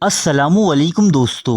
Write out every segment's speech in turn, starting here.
السلام علیکم دوستو۔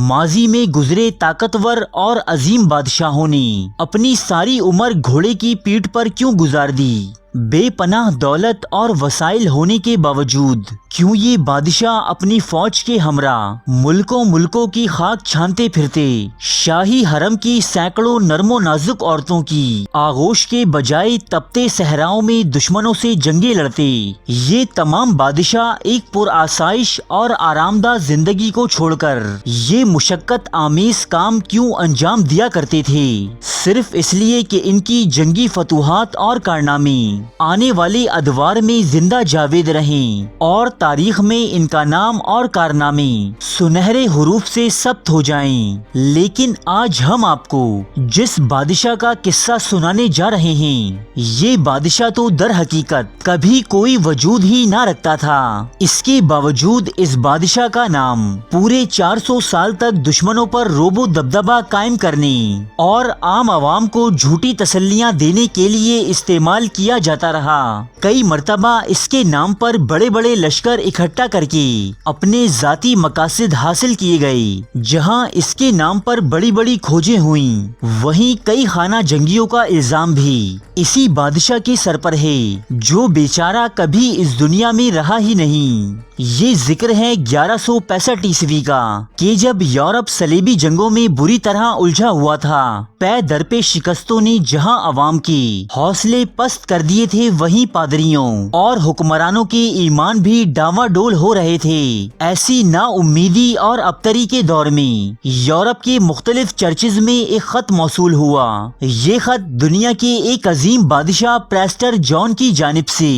ماضی میں گزرے طاقتور اور عظیم بادشاہوں نے اپنی ساری عمر گھوڑے کی پیٹھ پر کیوں گزار دی؟ بے پناہ دولت اور وسائل ہونے کے باوجود کیوں یہ بادشاہ اپنی فوج کے ہمراہ ملکوں کی خاک چھانتے پھرتے، شاہی حرم کی سینکڑوں نرم و نازک عورتوں کی آغوش کے بجائے تپتے صحراؤں میں دشمنوں سے جنگیں لڑتے؟ یہ تمام بادشاہ ایک پرآسائش اور آرام دہ زندگی کو چھوڑ کر یہ مشقت آمیز کام کیوں انجام دیا کرتے تھے؟ صرف اس لیے کہ ان کی جنگی فتوحات اور کارنامے آنے والے ادوار میں زندہ جاوید رہیں اور تاریخ میں ان کا نام اور کارنامے سنہرے حروف سے ثبت ہو جائیں۔ لیکن آج ہم آپ کو جس بادشاہ کا قصہ سنانے جا رہے ہیں، یہ بادشاہ تو در حقیقت کبھی کوئی وجود ہی نہ رکھتا تھا۔ اس کے باوجود اس بادشاہ کا نام پورے 400 سال تک دشمنوں پر روب و دبدبہ قائم کرنے اور عام عوام کو جھوٹی تسلیاں دینے کے لیے استعمال کیا جاتا رہا۔ کئی مرتبہ اس کے نام پر بڑے بڑے لشکر اکٹھا کر کے اپنے ذاتی مقاصد حاصل کیے گئے۔ جہاں اس کے نام پر بڑی بڑی کھوجیں ہوئیں، وہیں کئی خانہ جنگیوں کا الزام بھی اسی بادشاہ کے سر پر ہے، جو بیچارہ کبھی اس دنیا میں رہا ہی نہیں۔ یہ ذکر ہے 1165 عیسوی کا کہ جب یورپ صلیبی جنگوں میں بری طرح الجھا ہوا تھا۔ پے در پہ شکستوں نے جہاں عوام کے حوصلے پست کر دیے تھے، وہیں پادریوں اور حکمرانوں کے ایمان بھی ڈاواں ڈول ہو رہے تھے۔ ایسی نا امیدی اور ابتری کے دور میں یورپ کے مختلف چرچز میں ایک خط موصول ہوا۔ یہ خط دنیا کے ایک عظیم بادشاہ پریسٹر جان کی جانب سے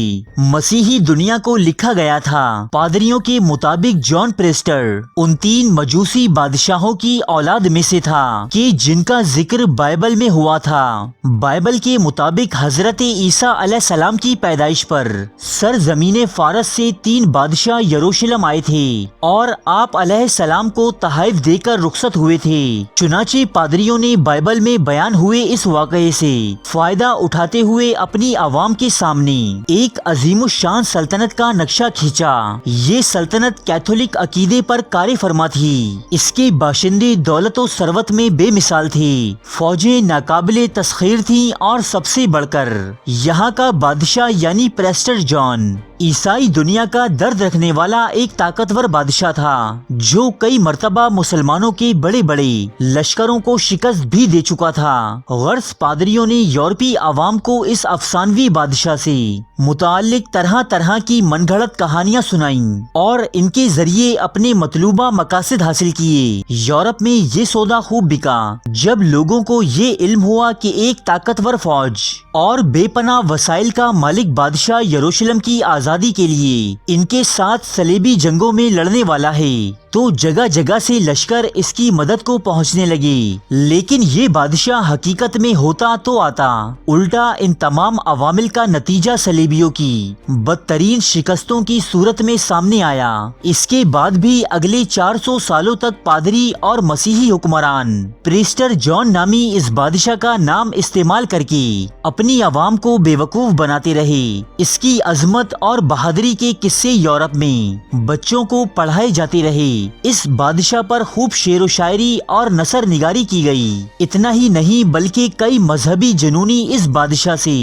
مسیحی دنیا کو لکھا گیا تھا۔ پادریوں کے مطابق جان پریسٹر ان 3 مجوسی بادشاہوں کی اولاد میں سے تھا کہ جن کا ذکر بائبل میں ہوا تھا۔ بائبل کے مطابق حضرت عیسیٰ علیہ السلام کی پیدائش پر سرزمین فارس سے 3 بادشاہ یروشلم آئے تھے اور آپ علیہ السلام کو تحائف دے کر رخصت ہوئے تھے۔ چنانچہ پادریوں نے بائبل میں بیان ہوئے اس واقعے سے فائدہ اٹھاتے ہوئے اپنی عوام کے سامنے ایک عظیم الشان سلطنت کا نقشہ کھینچا۔ یہ سلطنت کیتھولک عقیدے پر کار فرما تھی۔ اس کے باشندے دولت و ثروت میں بے مثال تھے، فوجیں ناقابل تسخیر تھیں اور سب سے بڑھ کر یہاں کا بادشاہ یعنی پریسٹر جان عیسائی دنیا کا درد رکھنے والا ایک طاقتور بادشاہ تھا، جو کئی مرتبہ مسلمانوں کے بڑے بڑے لشکروں کو شکست بھی دے چکا تھا۔ غرض پادریوں نے یورپی عوام کو اس افسانوی بادشاہ سے متعلق طرح طرح کی من گھڑت کہانیاں سنائیں اور ان کے ذریعے اپنے مطلوبہ مقاصد حاصل کیے۔ یورپ میں یہ سودا خوب بکا جب لوگوں کو یہ علم ہوا کہ ایک طاقتور فوج اور بے پناہ وسائل کا مالک بادشاہ یروشلم کی آزادی کے لیے ان کے ساتھ صلیبی جنگوں میں لڑنے والا ہے، تو جگہ جگہ سے لشکر اس کی مدد کو پہنچنے لگے۔ لیکن یہ بادشاہ حقیقت میں ہوتا تو آتا الٹا ان تمام عوامل کا نتیجہ صلیبیوں کی بدترین شکستوں کی صورت میں سامنے آیا۔ اس کے بعد بھی اگلے 400 سالوں تک پادری اور مسیحی حکمران پریسٹر جان نامی اس بادشاہ کا نام استعمال کر کے اپنی عوام کو بے وقوف بناتے رہے۔ اس کی عظمت اور بہادری کے قصے یورپ میں بچوں کو پڑھائے جاتے رہے۔ اس بادشاہ پر خوب شعر و شاعری اور نثر نگاری کی گئی۔ اتنا ہی نہیں بلکہ کئی مذہبی جنونی اس بادشاہ سے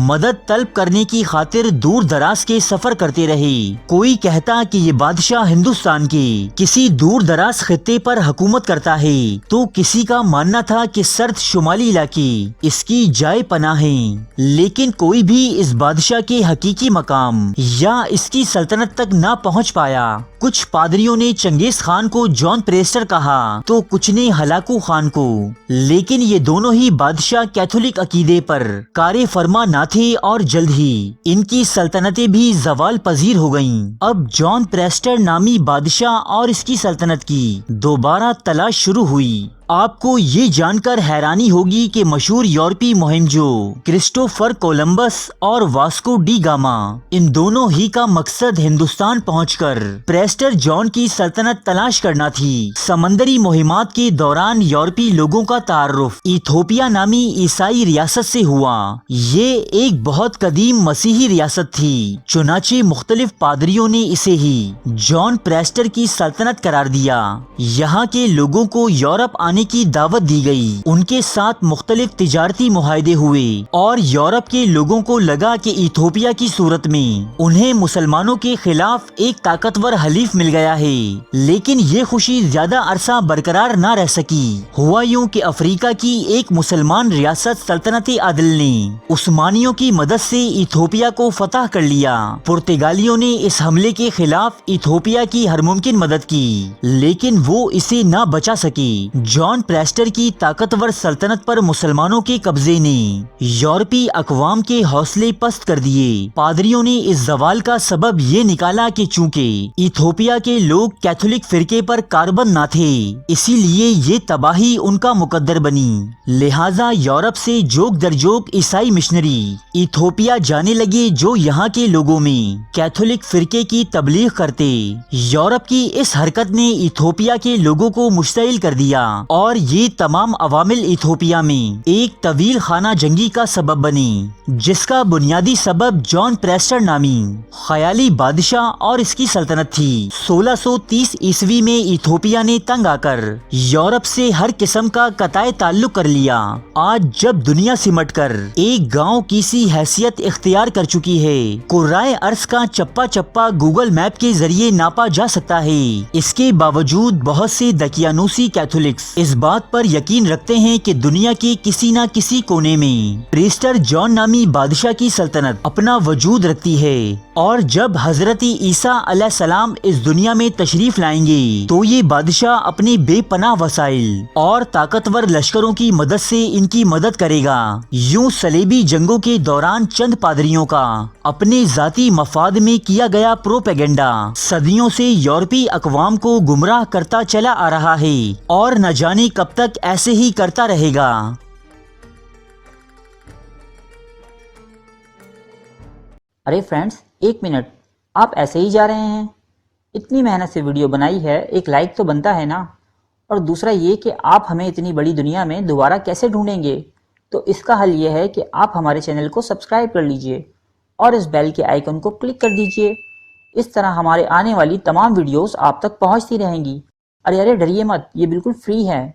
مدد طلب کرنے کی خاطر دور دراز کے سفر کرتے رہے۔ کوئی کہتا کہ یہ بادشاہ ہندوستان کے کسی دور دراز خطے پر حکومت کرتا ہے، تو کسی کا ماننا تھا کہ سرد شمالی علاقے اس کی جائے پناہ ہیں۔ لیکن کوئی بھی اس بادشاہ کے حقیقی مقام یا اس کی سلطنت تک نہ پہنچ پایا۔ کچھ پادریوں نے چنگیز خان کو جان پریسٹر کہا تو کچھ نے ہلاکو خان کو، لیکن یہ دونوں ہی بادشاہ کیتھولک عقیدے پر کار فرما نہ تھے اور جلد ہی ان کی سلطنتیں بھی زوال پذیر ہو گئیں۔ اب جان پریسٹر نامی بادشاہ اور اس کی سلطنت کی دوبارہ تلاش شروع ہوئی۔ آپ کو یہ جان کر حیرانی ہوگی کہ مشہور یورپی مہم جو کرسٹوفر کولمبس اور واسکو ڈی گاما، ان دونوں ہی کا مقصد ہندوستان پہنچ کر پریسٹر جان کی سلطنت تلاش کرنا تھی۔ سمندری مہمات کے دوران یورپی لوگوں کا تعارف ایتھوپیا نامی عیسائی ریاست سے ہوا۔ یہ ایک بہت قدیم مسیحی ریاست تھی، چنانچہ مختلف پادریوں نے اسے ہی جان پریسٹر کی سلطنت قرار دیا۔ یہاں کے لوگوں کو یورپ آنے کی دعوت دی گئی، ان کے ساتھ مختلف تجارتی معاہدے ہوئے اور یورپ کے لوگوں کو لگا کہ ایتھوپیا کی صورت میں انہیں مسلمانوں کے خلاف ایک طاقتور حلیف مل گیا ہے۔ لیکن یہ خوشی زیادہ عرصہ برقرار نہ رہ سکی۔ ہوا یوں کہ افریقہ کی ایک مسلمان ریاست سلطنت عدل نے عثمانیوں کی مدد سے ایتھوپیا کو فتح کر لیا۔ پرتگالیوں نے اس حملے کے خلاف ایتھوپیا کی ہر ممکن مدد کی، لیکن وہ اسے نہ بچا سکے۔ جان پریسٹر کی طاقتور سلطنت پر مسلمانوں کے قبضے نے یورپی اقوام کے حوصلے پست کر دیے۔ پادریوں نے اس زوال کا سبب یہ نکالا کہ چونکہ ایتھوپیا کے لوگ کیتھولک فرقے پر کاربند نہ تھے، اسی لیے یہ تباہی ان کا مقدر بنی۔ لہٰذا یورپ سے جوک در جوک عیسائی مشنری ایتھوپیا جانے لگے جو یہاں کے لوگوں میں کیتھولک فرقے کی تبلیغ کرتے۔ یورپ کی اس حرکت نے ایتھوپیا کے لوگوں کو مشتعل کر دیا اور یہ تمام عوامل ایتھوپیا میں ایک طویل خانہ جنگی کا سبب بنے، جس کا بنیادی سبب جان پریسٹر نامی خیالی بادشاہ اور اس کی سلطنت تھی۔ 1630 عیسوی میں ایتھوپیا نے تنگ آ کر یورپ سے ہر قسم کا قطع تعلق کر لیا۔ آج جب دنیا سمٹ کر ایک گاؤں کی سی حیثیت اختیار کر چکی ہے، قرائے ارض کا چپا چپا گوگل میپ کے ذریعے ناپا جا سکتا ہے۔ اس کے باوجود بہت سے دقیانوسی کیتھولکس اس بات پر یقین رکھتے ہیں کہ دنیا کے کسی نہ کسی کونے میں پریسٹر جان نامی بادشاہ کی سلطنت اپنا وجود رکھتی ہے، اور جب حضرت عیسیٰ علیہ السلام اس دنیا میں تشریف لائیں گے تو یہ بادشاہ اپنے بے پناہ وسائل اور طاقتور لشکروں کی مدد سے ان کی مدد کرے گا۔ یوں صلیبی جنگوں کے دوران چند پادریوں کا اپنے ذاتی مفاد میں کیا گیا پروپیگنڈا صدیوں سے یورپی اقوام کو گمراہ کرتا چلا آ رہا ہے اور نہ جانے کب تک ایسے ہی کرتا رہے گا۔ ارے فرینڈز، ایک منٹ، آپ ایسے ہی جا رہے ہیں؟ اتنی محنت سے ویڈیو بنائی ہے، ایک لائک تو بنتا ہے نا؟ اور دوسرا یہ کہ آپ ہمیں اتنی بڑی دنیا میں دوبارہ کیسے ڈھونڈیں گے؟ تو اس کا حل یہ ہے کہ آپ ہمارے چینل کو سبسکرائب کر لیجئے اور اس بیل کے آئیکن کو کلک کر دیجئے۔ اس طرح ہمارے آنے والی تمام ویڈیوز آپ تک پہنچتی رہیں گی۔ ارے ڈریے مت، یہ بالکل فری ہے۔